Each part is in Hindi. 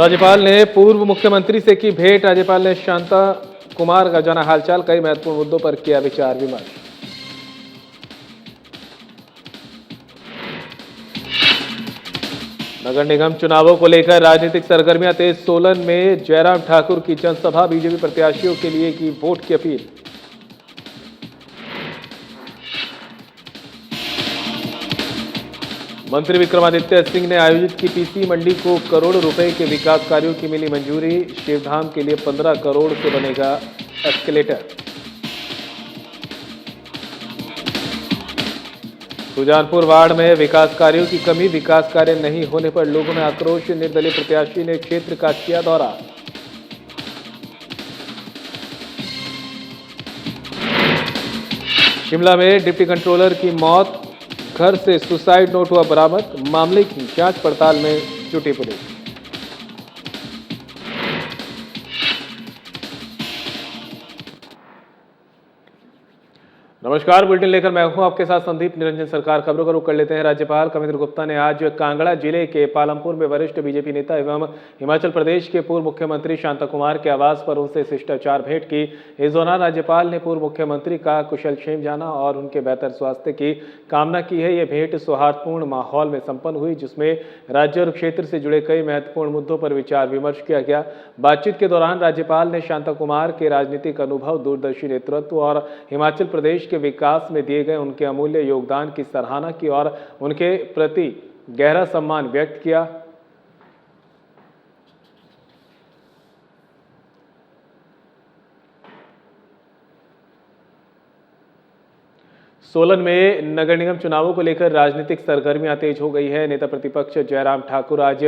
राज्यपाल ने पूर्व मुख्यमंत्री से की भेंट। राज्यपाल ने शांता कुमार का जाना हालचाल। कई महत्वपूर्ण मुद्दों पर किया विचार विमर्श। नगर निगम चुनावों को लेकर राजनीतिक सरगर्मियां तेज। सोलन में जयराम ठाकुर की जनसभा। बीजेपी प्रत्याशियों के लिए की वोट की अपील। मंत्री विक्रमादित्य सिंह ने आयोजित की पीसी मंडी को करोड़ों रुपए के विकास कार्यों की मिली मंजूरी। शिवधाम के लिए 15 करोड़ से बनेगा एस्केलेटर। सुजानपुर वार्ड में विकास कार्यों की कमी। विकास कार्य नहीं होने पर लोगों में आक्रोश। निर्दलीय प्रत्याशी ने क्षेत्र का किया दौरा। शिमला में डिप्टी कंट्रोलर की मौत। घर से सुसाइड नोट हुआ बरामद। मामले की जांच पड़ताल में जुटी पुलिस। नमस्कार, बुलेटिन लेकर मैं हूं आपके साथ संदीप निरंजन सरकार। खबरों का रुख कर लेते हैं। राज्यपाल कविंद्र गुप्ता ने आज कांगड़ा जिले के पालमपुर में वरिष्ठ बीजेपी नेता एवं हिमाचल प्रदेश के पूर्व मुख्यमंत्री शांता कुमार के आवास पर उनसे शिष्टाचार भेंट की। इस दौरान राज्यपाल ने पूर्व मुख्यमंत्री का कुशलक्षेम जाना और उनके बेहतर स्वास्थ्य की कामना की है। ये भेंट सौहार्दपूर्ण माहौल में संपन्न हुई, जिसमें राज्य और क्षेत्र से जुड़े कई महत्वपूर्ण मुद्दों पर विचार विमर्श किया गया। बातचीत के दौरान राज्यपाल ने शांता कुमार के राजनीतिक अनुभव, दूरदर्शी नेतृत्व और हिमाचल प्रदेश के विकास में दिए गए उनके अमूल्य योगदान की सराहना की और उनके प्रति गहरा सम्मान व्यक्त किया। सोलन में नगर निगम चुनावों को लेकर राजनीतिक सरगर्मियां तेज हो गई है। नेता प्रतिपक्ष जयराम ठाकुर आज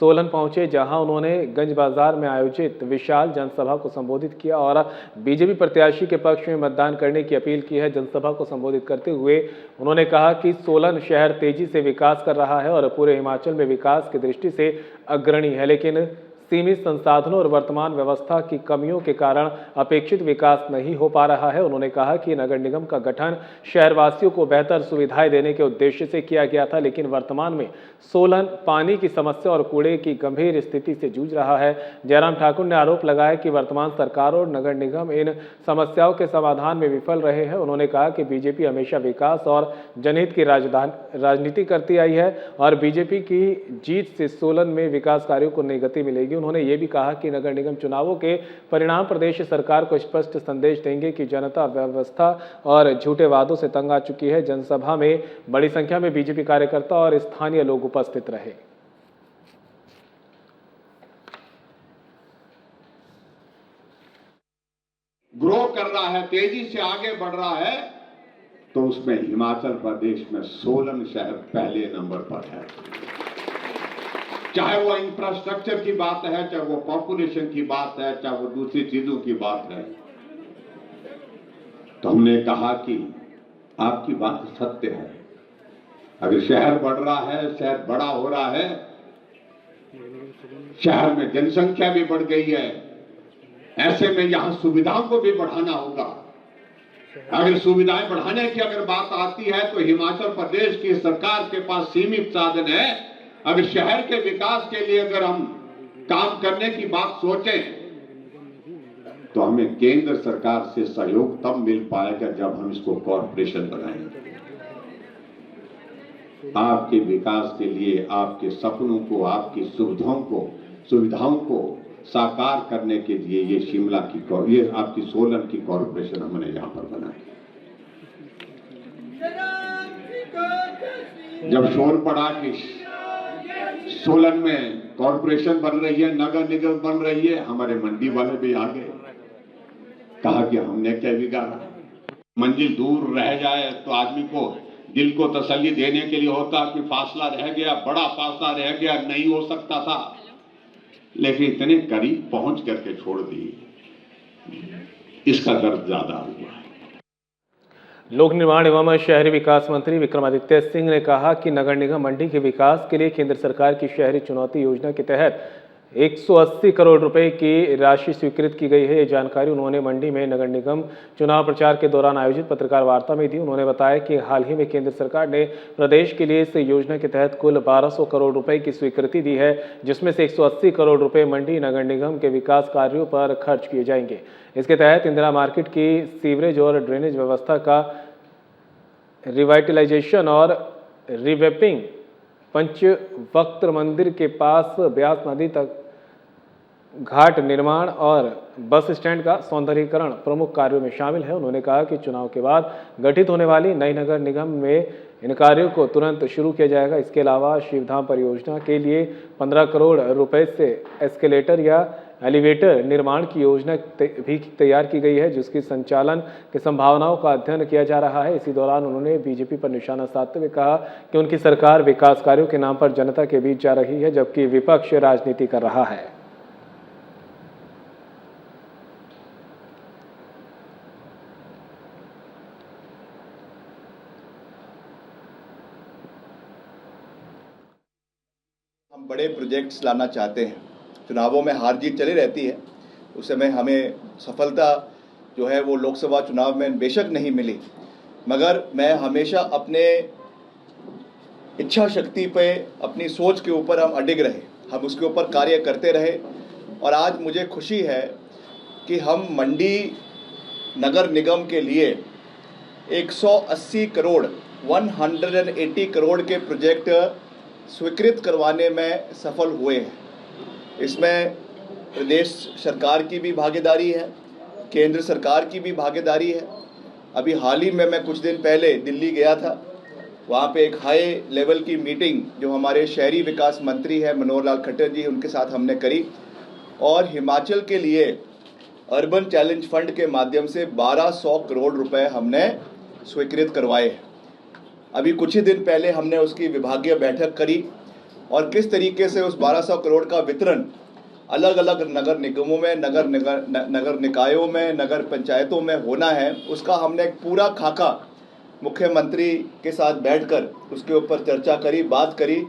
सोलन पहुंचे, जहां उन्होंने गंज बाजार में आयोजित विशाल जनसभा को संबोधित किया और बीजेपी प्रत्याशी के पक्ष में मतदान करने की अपील की है। जनसभा को संबोधित करते हुए उन्होंने कहा कि सोलन शहर तेजी से विकास कर रहा है और पूरे हिमाचल में विकास की दृष्टि से अग्रणी है, लेकिन सीमित संसाधनों और वर्तमान व्यवस्था की कमियों के कारण अपेक्षित विकास नहीं हो पा रहा है। उन्होंने कहा कि नगर निगम का गठन शहरवासियों को बेहतर सुविधाएं देने के उद्देश्य से किया गया था, लेकिन वर्तमान में सोलन पानी की समस्या और कूड़े की गंभीर स्थिति से जूझ रहा है। जयराम ठाकुर ने आरोप लगाया कि वर्तमान सरकार और नगर निगम इन समस्याओं के समाधान में विफल रहे हैं। उन्होंने कहा कि बीजेपी हमेशा विकास और जनहित की राजनीति करती आई है और बीजेपी की जीत से सोलन में विकास कार्यों को नई गति मिलेगी। उन्होंने ये भी कहा कि नगर निगम चुनावों के परिणाम प्रदेश सरकार को स्पष्ट संदेश देंगे कि जनता व्यवस्था और झूठे वादों से तंग आ चुकी है। जनसभा में बड़ी संख्या में बीजेपी कार्यकर्ता और स्थानीय लोग उपस्थित रहे। ग्रो कर रहा है, तेजी से आगे बढ़ रहा है, तो उसमें हिमाचल प्रदेश में सोलन शहर पहले नंबर पर है। चाहे वो इंफ्रास्ट्रक्चर की बात है, चाहे वो पॉपुलेशन की बात है, चाहे वो दूसरी चीजों की बात है। तो हमने कहा कि आपकी बात सत्य है। अगर शहर बढ़ रहा है, शहर बड़ा हो रहा है, शहर में जनसंख्या भी बढ़ गई है, ऐसे में यहां सुविधाओं को भी बढ़ाना होगा। अगर सुविधाएं बढ़ाने की अगर बात आती है तो हिमाचल प्रदेश की सरकार के पास सीमित साधन है। अगर शहर के विकास के लिए अगर हम काम करने की बात सोचें तो हमें केंद्र सरकार से सहयोग तब मिल पाएगा जब हम इसको कॉर्पोरेशन बनाएंगे। आपके विकास के लिए, आपके सपनों को, आपकी सुविधाओं को साकार करने के लिए ये शिमला की, ये आपकी सोलन की कॉर्पोरेशन हमने यहां पर बनाई। जब शोर पड़ा कि सोलन में कॉर्पोरेशन बन रही है, नगर निगम बन रही है, हमारे मंडी वाले भी आ गए। कहा कि हमने क्या बिगाड़ा। मंजिल दूर रह जाए तो आदमी को दिल को तसल्ली देने के लिए होता कि फासला रह गया, बड़ा फासला रह गया, नहीं हो सकता था, लेकिन इतने करीब पहुंच करके छोड़ दी, इसका दर्द ज्यादा हुआ है। लोक निर्माण एवं शहरी विकास मंत्री विक्रमादित्य सिंह ने कहा कि नगर निगम मंडी के विकास के लिए केंद्र सरकार की शहरी चुनौती योजना के तहत 180 करोड़ रुपए की राशि स्वीकृत की गई है। ये जानकारी उन्होंने मंडी में नगर निगम चुनाव प्रचार के दौरान आयोजित पत्रकार वार्ता में दी। उन्होंने बताया कि हाल ही में केंद्र सरकार ने प्रदेश के लिए इस योजना के तहत कुल 1200 करोड़ रुपए की स्वीकृति दी है, जिसमें से 180 करोड़ रुपए मंडी नगर निगम के विकास कार्यों पर खर्च किए जाएंगे। इसके तहत इंदिरा मार्केट की सीवरेज और ड्रेनेज व्यवस्था का रिवाइटलाइजेशन और रिवेपिंग, पंचवक्त्र मंदिर के पास ब्यास नदी तक घाट निर्माण और बस स्टैंड का सौंदर्यीकरण प्रमुख कार्यों में शामिल है। उन्होंने कहा कि चुनाव के बाद गठित होने वाली नई नगर निगम में इन कार्यों को तुरंत शुरू किया जाएगा। इसके अलावा शिवधाम परियोजना के लिए 15 करोड़ रुपए से एस्केलेटर या एलिवेटर निर्माण की योजना भी तैयार की गई है, जिसकी संचालन की संभावनाओं का अध्ययन किया जा रहा है। इसी दौरान उन्होंने बीजेपी पर निशाना साधते हुए कहा कि उनकी सरकार विकास कार्यों के नाम पर जनता के बीच जा रही है, जबकि विपक्ष राजनीति कर रहा है। हम बड़े प्रोजेक्ट्स लाना चाहते हैं। चुनावों में हार जीत चली रहती है, उस समय हमें सफलता जो है वो लोकसभा चुनाव में बेशक नहीं मिली, मगर मैं हमेशा अपने इच्छा शक्ति पे, अपनी सोच के ऊपर हम अडिग रहे, हम उसके ऊपर कार्य करते रहे। और आज मुझे खुशी है कि हम मंडी नगर निगम के लिए 180 करोड़ 180 करोड़ के प्रोजेक्ट स्वीकृत करवाने में सफल हुए हैं। इसमें प्रदेश सरकार की भी भागीदारी है, केंद्र सरकार की भी भागीदारी है। अभी हाल ही में मैं कुछ दिन पहले दिल्ली गया था, वहाँ पे एक हाई लेवल की मीटिंग जो हमारे शहरी विकास मंत्री हैं मनोहर लाल खट्टर जी, उनके साथ हमने करी और हिमाचल के लिए अर्बन चैलेंज फंड के माध्यम से 1200 करोड़ रुपए हमने स्वीकृत करवाए हैं। अभी कुछ ही दिन पहले हमने उसकी विभागीय बैठक करी और किस तरीके से उस 1200 करोड़ का वितरण अलग अलग नगर निगमों में, नगर निकायों में, नगर पंचायतों में होना है, उसका हमने एक पूरा खाका मुख्यमंत्री के साथ बैठकर उसके ऊपर चर्चा करी, बात करी।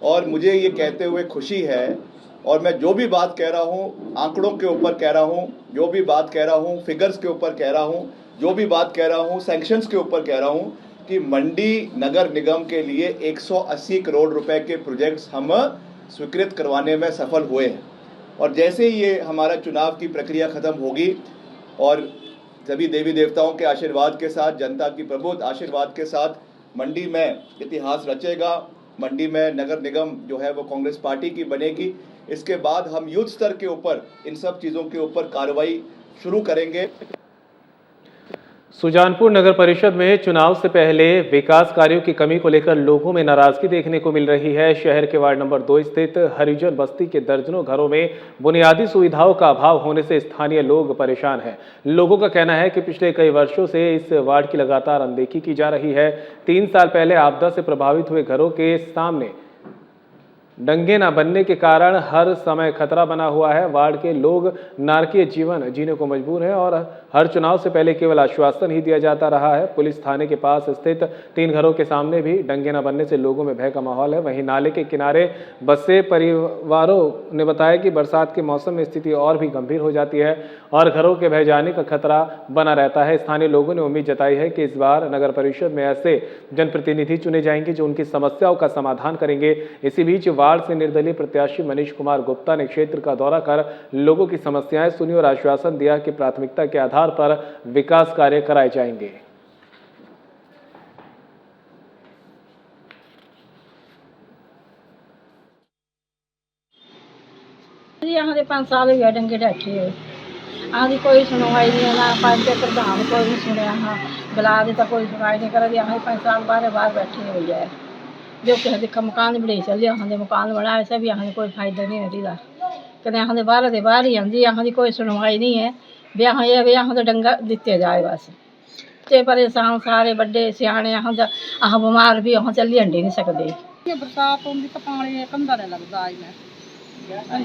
और मुझे ये कहते हुए खुशी है, और मैं जो भी बात कह रहा हूँ आंकड़ों के ऊपर कह रहा हूँ, जो भी बात कह रहा हूँ फिगर्स के ऊपर कह रहा हूँ, जो भी बात कह रहा हूँ सैंक्शंस के ऊपर कह रहा हूँ कि मंडी नगर निगम के लिए 180 करोड़ रुपए के प्रोजेक्ट्स हम स्वीकृत करवाने में सफल हुए हैं। और जैसे ही ये हमारा चुनाव की प्रक्रिया ख़त्म होगी और सभी देवी देवताओं के आशीर्वाद के साथ, जनता की प्रबुद्ध आशीर्वाद के साथ मंडी में इतिहास रचेगा। मंडी में नगर निगम जो है वो कांग्रेस पार्टी की बनेगी। इसके बाद हम यूथ स्तर के ऊपर इन सब चीज़ों के ऊपर कार्रवाई शुरू करेंगे। सुजानपुर नगर परिषद में चुनाव से पहले विकास कार्यों की कमी को लेकर लोगों में नाराजगी देखने को मिल रही है। शहर के वार्ड नंबर 2 स्थित हरिजन बस्ती के दर्जनों घरों में बुनियादी सुविधाओं का अभाव होने से स्थानीय लोग परेशान हैं। लोगों का कहना है कि पिछले कई वर्षों से इस वार्ड की लगातार अनदेखी की जा रही है। 3 साल पहले आपदा से प्रभावित हुए घरों के सामने डंगे न बनने के कारण हर समय खतरा बना हुआ है। वार्ड के लोग नारकीय जीवन जीने को मजबूर हैं और हर चुनाव से पहले केवल आश्वासन ही दिया जाता रहा है। पुलिस थाने के पास स्थित 3 घरों के सामने भी डंगे न बनने से लोगों में भय का माहौल है। वहीं नाले के किनारे बसे परिवारों ने बताया कि बरसात के मौसम में स्थिति और भी गंभीर हो जाती है और घरों के बह जाने का खतरा बना रहता है। स्थानीय लोगों ने उम्मीद जताई है कि इस बार नगर परिषद में ऐसे जनप्रतिनिधि चुने जाएंगे जो उनकी समस्याओं का समाधान करेंगे। इसी बीच वार्ड से निर्दलीय प्रत्याशी मनीष कुमार गुप्ता ने क्षेत्र का दौरा कर लोगों की समस्याएं सुनी और आश्वासन दिया कि प्राथमिकता के आधार पर विकास कार्य कराए जाएंगे। यहाँ के 5 साल हो गए डंगे डैठे हुए, आदि कोई सुनवाई नहीं है, ना पंचायत प्रधान कोई नहीं सुने, हाँ बुला देता कोई सुनवाई नहीं कर। यहाँ 5 साल बार बैठे हुई है, जो किसी का मकान बड़े चले, यहाँ के मकान बनाए सब, यहाँ कोई फायदा नहीं होती। कदें यहाँ बाहर ही आती, यहाँ की कोई सुनवाई नहीं है। ब्याह यहाँ तो डंगा दिते जाए बस। बच्चे परेशान सारे बड़े सियाने, यहाँ अह बमार भी यहाँ चली हंडी नहीं सकते। बरसात होंगी तो पानी कंधा नहीं लगता। आज मैं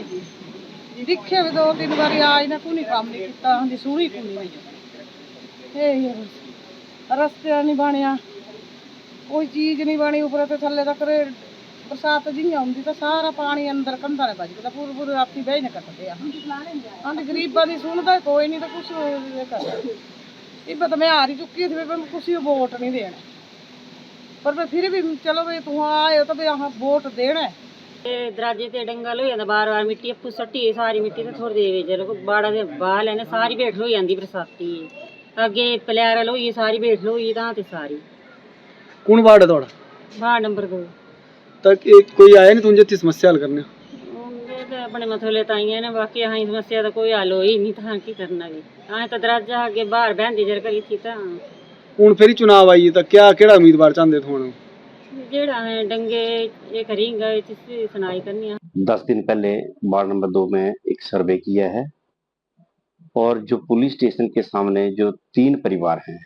दिखे भी 2-3 बार आज ने कोई काम नहीं किया, हाँ सूही को नहीं, रस्ते नहीं बनिया, कोई चीज़ नहीं बनी, ऊपर तो थले तक बरसात जियां आउंदी तां सारा पानी अंदर कंधां ने बज गया, पूरी पूरी राती बह ने कटदे आ आंदी गरीबां दी सुनदा कोई नहीं, तां कुछ कर इब तो मैं हारी चुकी थी, मैं कुछ वोट नहीं देना, पर फिर भी चलो भाई तू आए हो तो भाई अहाँ वोट देना है। दराजे ते डंगल हो जाता, बार बार मिट्टी अप्पू सट्टी सारी मिट्टी ते थोड़ी देर चलो बाड़ा दे बाल है ना सारी बेठ हो जाती बरसाती, अगे पलैरल होई सारी बेठ होई तां ते सारी। कौन वार्ड है थोड़ा? वार्ड नंबर 2 तक एक कोई आया नहीं तुझे समस्या हल करने? अपने मथोले ताई है ना, बाकी अहीं समस्या तो कोई हल होई नहीं, तां की करना भी अहीं तो दराजा अगे बाहर बहंदी जर करी थी तां हुण फिर चुनाव आई तो क्या केड़ा उम्मीदवार चाहते थे हुण? जेड़ा है डंगे ये करेंगे इससे सुनाई करनी है। 10 दिन पहले वार्ड नंबर 2 में एक सर्वे किया है और जो पुलिस स्टेशन के सामने जो 3 परिवार हैं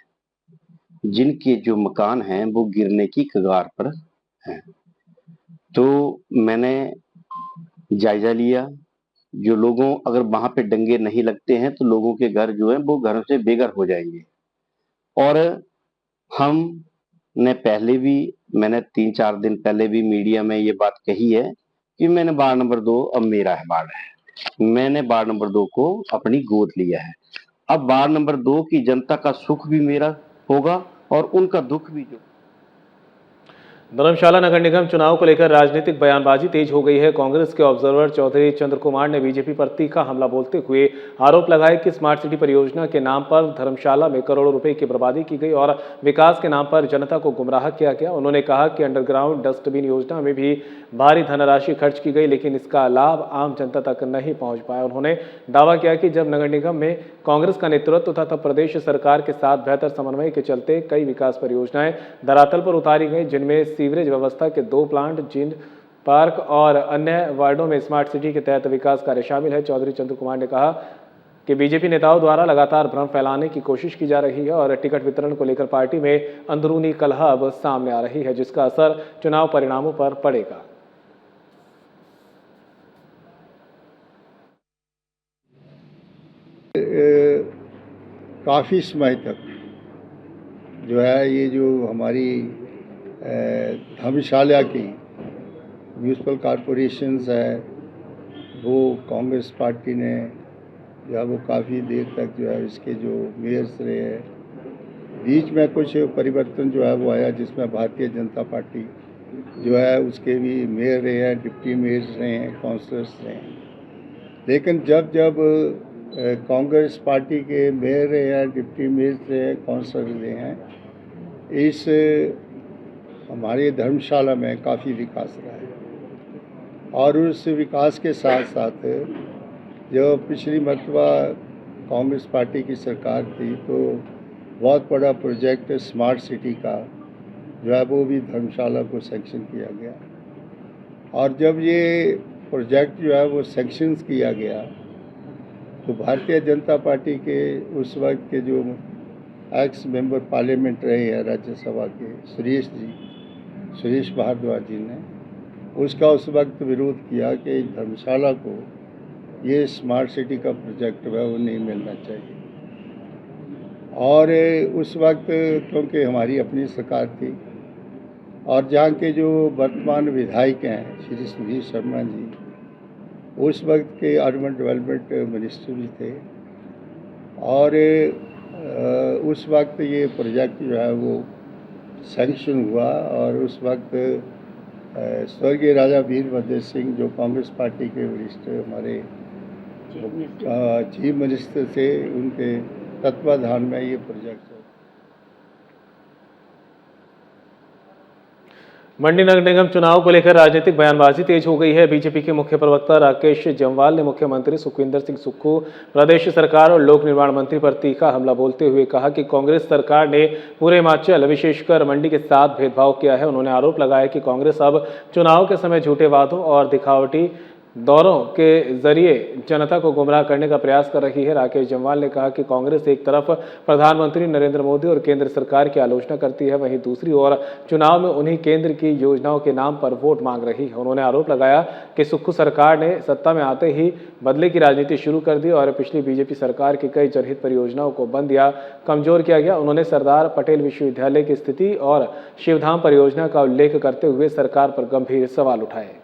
जिनके जो मकान हैं वो गिरने की कगार पर हैं, तो मैंने जायजा लिया। जो लोगों अगर वहां पे डंगे नहीं लगते हैं तो लोगों के घर जो है वो घरों से बेघर हो जाएंगे। और हमने पहले भी मैंने 3-4 दिन पहले भी मीडिया में ये बात कही है कि मैंने वार्ड नंबर 2 अब मेरा है वार्ड है, मैंने वार्ड नंबर 2 को अपनी गोद लिया है। अब वार्ड नंबर 2 की जनता का सुख भी मेरा होगा और उनका दुख भी। जो धर्मशाला नगर निगम चुनाव को लेकर राजनीतिक बयानबाजी तेज हो गई है। कांग्रेस के ऑब्जर्वर चौधरी चंद्र कुमार ने बीजेपी पर तीखा हमला बोलते हुए आरोप लगाया कि स्मार्ट सिटी परियोजना के नाम पर धर्मशाला में करोड़ों रुपए की बर्बादी की गई और विकास के नाम पर जनता को गुमराह किया गया। उन्होंने कहा कि अंडरग्राउंड डस्टबिन योजना में भी भारी धनराशि खर्च की गई, लेकिन इसका लाभ आम जनता तक नहीं पहुंच पाया। उन्होंने दावा किया कि जब नगर निगम में कांग्रेस का नेतृत्व था तब प्रदेश सरकार के साथ बेहतर समन्वय के चलते कई विकास परियोजनाएं धरातल पर उतारी गई, जिनमें सीवरेज व्यवस्था के 2 प्लांट, जिन पार्क और अन्य वार्डों में स्मार्ट सिटी के तहत विकास कार्य शामिल है। चौधरी चंद्र कुमार ने कहा कि बीजेपी नेताओं द्वारा लगातार भ्रम फैलाने की कोशिश की जा रही है और टिकट वितरण को लेकर पार्टी में अंदरूनी कलह अब सामने आ रही है, जिसका असर चुनाव परिणामों पर पड़ेगा। काफ़ी समय तक जो है ये जो हमारी धर्मशाला की म्यूनसिपल कॉरपोरेशंस है वो कांग्रेस पार्टी ने जो है वो काफ़ी देर तक जो है इसके जो मेयर्स रहे हैं, बीच में कुछ परिवर्तन जो है वो आया जिसमें भारतीय जनता पार्टी जो है उसके भी मेयर रहे हैं, डिप्टी मेयर्स रहे हैं, काउंसलर्स रहे हैं। लेकिन जब जब कांग्रेस पार्टी के मेयर रहे हैं, डिप्टी मेयर्स रहे हैं, काउंसलर रहे हैं, इस हमारे धर्मशाला में काफ़ी विकास रहा है। और उस विकास के साथ साथ जो पिछली मरतबा कांग्रेस पार्टी की सरकार थी तो बहुत बड़ा प्रोजेक्ट स्मार्ट सिटी का जो है वो भी धर्मशाला को सैंक्शन किया गया। और जब ये प्रोजेक्ट जो है वो सैंक्शन किया गया तो भारतीय जनता पार्टी के उस वक्त के जो एक्स मेंबर पार्लियामेंट रहे हैं राज्यसभा के सुरेश भारद्वाज जी ने उसका उस वक्त विरोध किया कि धर्मशाला को ये स्मार्ट सिटी का प्रोजेक्ट है वो नहीं मिलना चाहिए। और उस वक्त क्योंकि हमारी अपनी सरकार थी और जहाँ के जो वर्तमान विधायक हैं श्री सुधीर शर्मा जी उस वक्त के अर्बन डेवलपमेंट मिनिस्टर भी थे और उस वक्त ये प्रोजेक्ट जो है वो सैंक्शन हुआ। और उस वक्त स्वर्गीय राजा वीरभद्र सिंह जो कांग्रेस पार्टी के वरिष्ठ हमारे चीफ मिनिस्टर थे, उनके तत्वाधान में ये प्रोजेक्ट मंडी नगर निगम चुनाव को लेकर राजनीतिक बयानबाजी तेज हो गई है। बीजेपी के मुख्य प्रवक्ता राकेश जम्वाल ने मुख्यमंत्री सुखविंदर सिंह सुक्खू, प्रदेश सरकार और लोक निर्माण मंत्री पर तीखा हमला बोलते हुए कहा कि कांग्रेस सरकार ने पूरे हिमाचल विशेषकर मंडी के साथ भेदभाव किया है। उन्होंने आरोप लगाया कि कांग्रेस अब चुनाव के समय झूठे वादों और दिखावटी दौरों के जरिए जनता को गुमराह करने का प्रयास कर रही है। राकेश जम्वाल ने कहा कि कांग्रेस एक तरफ प्रधानमंत्री नरेंद्र मोदी और केंद्र सरकार की आलोचना करती है, वहीं दूसरी ओर चुनाव में उन्हीं केंद्र की योजनाओं के नाम पर वोट मांग रही है। उन्होंने आरोप लगाया कि सुक्खू सरकार ने सत्ता में आते ही बदले की राजनीति शुरू कर दी और पिछली बीजेपी सरकार की कई जनहित परियोजनाओं को बंद या कमजोर किया गया। उन्होंने सरदार पटेल विश्वविद्यालय की स्थिति और शिवधाम परियोजना का उल्लेख करते हुए सरकार पर गंभीर सवाल उठाए।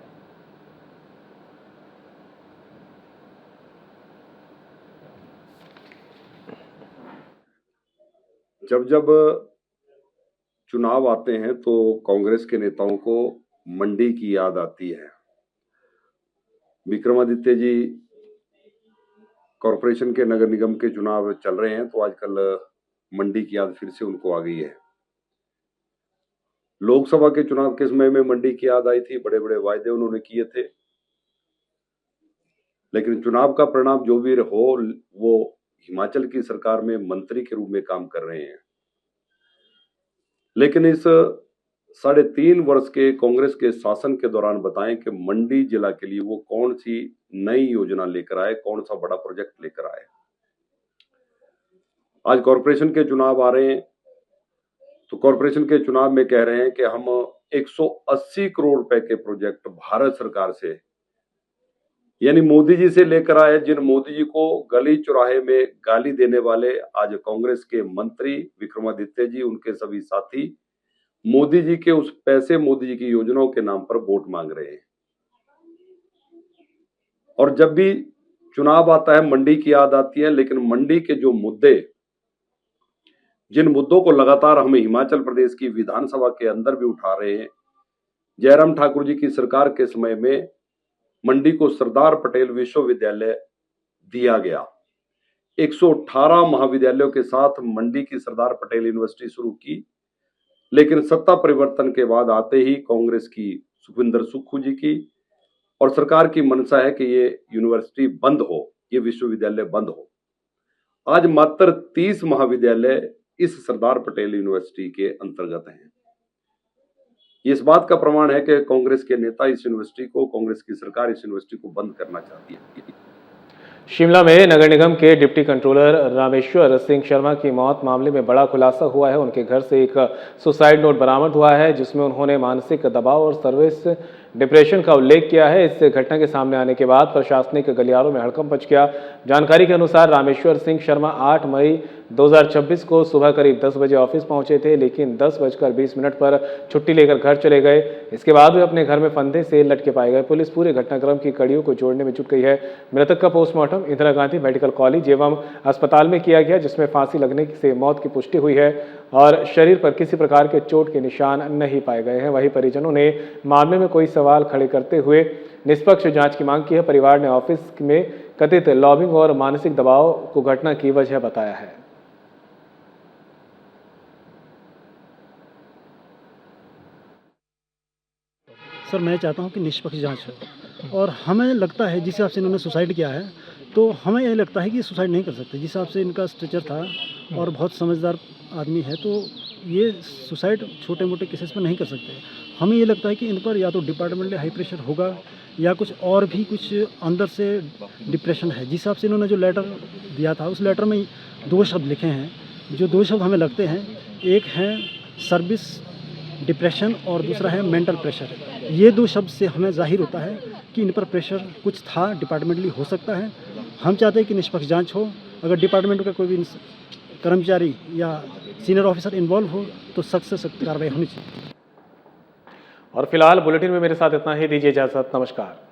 जब जब चुनाव आते हैं तो कांग्रेस के नेताओं को मंडी की याद आती है। विक्रमादित्य जी कॉरपोरेशन के नगर निगम के चुनाव चल रहे हैं तो आजकल मंडी की याद फिर से उनको आ गई है। लोकसभा के चुनाव के समय में मंडी की याद आई थी, बड़े बड़े वायदे उन्होंने किए थे, लेकिन चुनाव का परिणाम जो भी हो वो हिमाचल की सरकार में मंत्री के रूप में काम कर रहे हैं। लेकिन इस 3.5 वर्ष के कांग्रेस के शासन के दौरान बताएं कि मंडी जिला के लिए वो कौन सी नई योजना लेकर आए, कौन सा बड़ा प्रोजेक्ट लेकर आए। आज कॉरपोरेशन के चुनाव आ रहे हैं तो कॉरपोरेशन के चुनाव में कह रहे हैं कि हम 180 करोड़ रुपए के प्रोजेक्ट भारत सरकार से यानी मोदी जी से लेकर आए। जिन मोदी जी को गली चौराहे में गाली देने वाले आज कांग्रेस के मंत्री विक्रमादित्य जी, उनके सभी साथी मोदी जी के उस पैसे, मोदी जी की योजनाओं के नाम पर वोट मांग रहे हैं। और जब भी चुनाव आता है मंडी की याद आती है, लेकिन मंडी के जो मुद्दे, जिन मुद्दों को लगातार हम हिमाचल प्रदेश की विधानसभा के अंदर भी उठा रहे हैं। जयराम ठाकुर जी की सरकार के समय में मंडी को सरदार पटेल विश्वविद्यालय दिया गया। 118 महाविद्यालयों के साथ मंडी की सरदार पटेल यूनिवर्सिटी शुरू की, लेकिन सत्ता परिवर्तन के बाद आते ही कांग्रेस की सुखविंदर सुक्खू जी की और सरकार की मंशा है कि ये यूनिवर्सिटी बंद हो, ये विश्वविद्यालय बंद हो। आज मात्र 30 महाविद्यालय इस सरदार पटेल यूनिवर्सिटी के अंतर्गत हैं। ये इस बात का प्रमाण है कि कांग्रेस के नेता इस यूनिवर्सिटी को, कांग्रेस की सरकार इस यूनिवर्सिटी को बंद करना चाहती है। शिमला में नगर निगम के डिप्टी कंट्रोलर रामेश्वर सिंह शर्मा की मौत मामले में बड़ा खुलासा हुआ है। उनके घर से एक सुसाइड नोट बरामद हुआ है जिसमें उन्होंने मानसिक दबाव और सर्विस डिप्रेशन का उल्लेख किया है। इस घटना के सामने आने के बाद प्रशासनिक गलियारों में हड़कंप मच गया। जानकारी के अनुसार रामेश्वर सिंह शर्मा 8 मई 2026 को सुबह करीब 10 बजे ऑफिस पहुंचे थे, लेकिन 10:20 पर छुट्टी लेकर घर चले गए। इसके बाद वे अपने घर में फंदे से लटके पाए गए। पुलिस पूरे घटनाक्रम की कड़ियों को जोड़ने में जुट गई है। मृतक का postmortem Indira Gandhi medical college एवं अस्पताल में किया गया, जिसमें फांसी लगने से मौत की पुष्टि हुई है और शरीर पर किसी प्रकार के चोट के निशान नहीं पाए गए हैं। वहीं परिजनों ने मामले में कोई सवाल खड़े करते हुए निष्पक्ष जांच की मांग की है। परिवार ने ऑफिस में कथित लॉबिंग और मानसिक दबाव को घटना की वजह बताया है। सर, मैं चाहता हूं कि निष्पक्ष जांच हो और हमें लगता है जिस हिसाब से इन्होंने सुसाइड किया है तो हमें यह लगता है कि सुसाइड नहीं कर सकते। जिस हिसाब से इनका स्ट्रक्चर था और बहुत समझदार आदमी है तो ये सुसाइड छोटे मोटे केसेस में नहीं कर सकते। हमें ये लगता है कि इन पर या तो डिपार्टमेंटली हाई प्रेशर होगा या कुछ और भी कुछ अंदर से डिप्रेशन है। जिस हिसाब से इन्होंने जो लेटर दिया था उस लेटर में 2 शब्द लिखे हैं, जो 2 शब्द हमें लगते हैं, एक है सर्विस डिप्रेशन और दूसरा है मेंटल प्रेशर। ये 2 शब्द से हमें जाहिर होता है कि इन पर प्रेशर कुछ था, डिपार्टमेंटली हो सकता है। हम चाहते हैं कि निष्पक्ष जांच हो। अगर डिपार्टमेंट का कोई भी कर्मचारी या सीनियर ऑफिसर इन्वॉल्व हो तो सख्त से सख्त कार्रवाई होनी चाहिए। और फिलहाल बुलेटिन में मेरे साथ इतना ही। दीजिए इजाजत। नमस्कार।